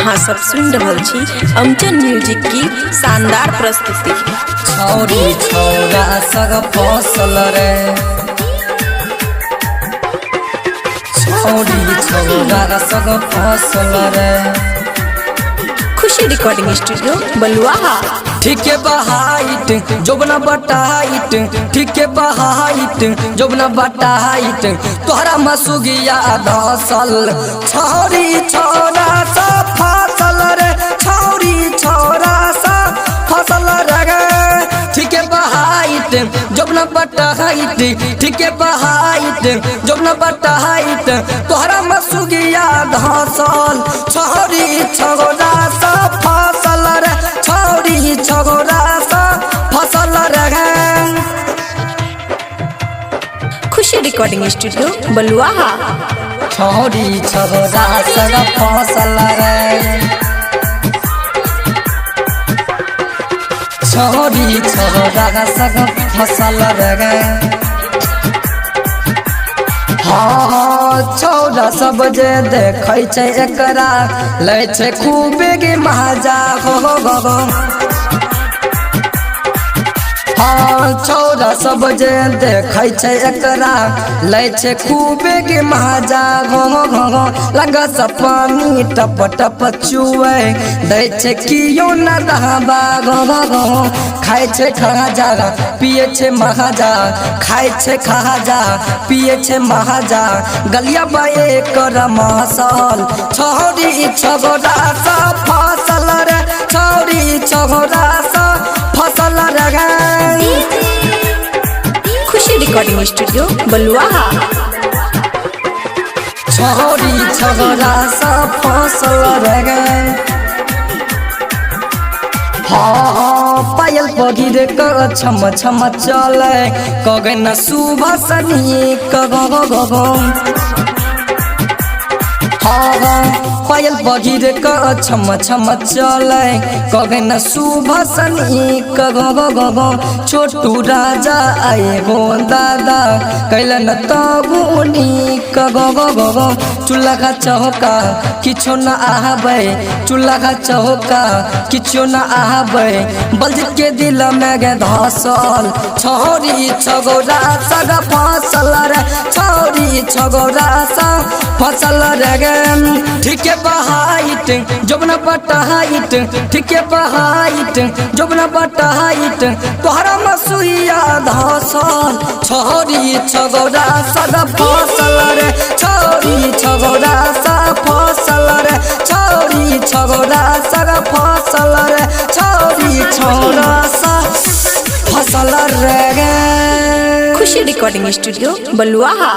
अहाँ सब सुन रहल छी अमचन म्यूजिक की शानदार प्रस्तुति। छौरी छौरा सग फसल रे, छौरी छौरा सग फसल रे। खुशी रिकॉर्डिंग स्टूडियो बलुआहा। ठीक है बहाइट जोबना बटाइट, ठीक है बहाइट जोबना बटाइट, तोहरा मसुगिया धसल। छौरी छौरा सा फसल रे, छौरी छौरा सा फसल रे। ठीक है बहाइट जोबना बटाइट, ठीक है बहाइट जोबना बटाइट, तोहरा मसुगिया धसल। छौरी छौरा सा फसल रे, छौरी छौरा सा फसल रे। खुशी रिकॉर्डिंग स्टूडियो बलुआहा। छौरी छौरा सग फसल रे, छौरी छौरा सग फसल रे। हाँ छौरा सब जे देखै छै एकरा लै छै खूबे गे मजा हो गो। हाँ छौरा सब जे देखै छै एकरा लै छै खूबे गे मजा गो गो। लगा सा पानी टप टप चुए दै छै कियो न रहबा गो गो। खाइ छै खाजा पिए छै महाजा, खाइ छै खाजा पिए छै महाजा, गलिया बाए कर मसल। छौरी छौरा सा फसल रे, छौरी छौरा सा फसल रे। खुशी रिकॉर्डिंग स्टूडियो बलुआहा। छौरी छौरा सा फसल रे। हाँ पायल पगिर कर छम छम चले, कगन सुबह सनी कगो गो। हाँ पायल बगिर कर छम छम चले, कगन सुबह सनी कगो गो। छोटू राजा आए गो दादा कैलन तबुनी कगो गो। चूल्हा का चौका किछो न आबे, चूल्हा का चौका किछो न आबे, बलजित के दिल में गे धसल। छौरी छौरा सग फसल रे, छौरी छौरा सा फसल रे। ठीक है बहाइट जोबना बटाइट, ठीक है बहाइट जोबना बटाइट, तोहरा मसुइया धसल। छौरी छौरा सग फसल रे, छौरी छौरा सा फसल रे, छौरी छौरा सग फसल रे, छौरी छौरा सा फसल रे। खुशी रिकॉर्डिंग स्टूडियो बलुआहा।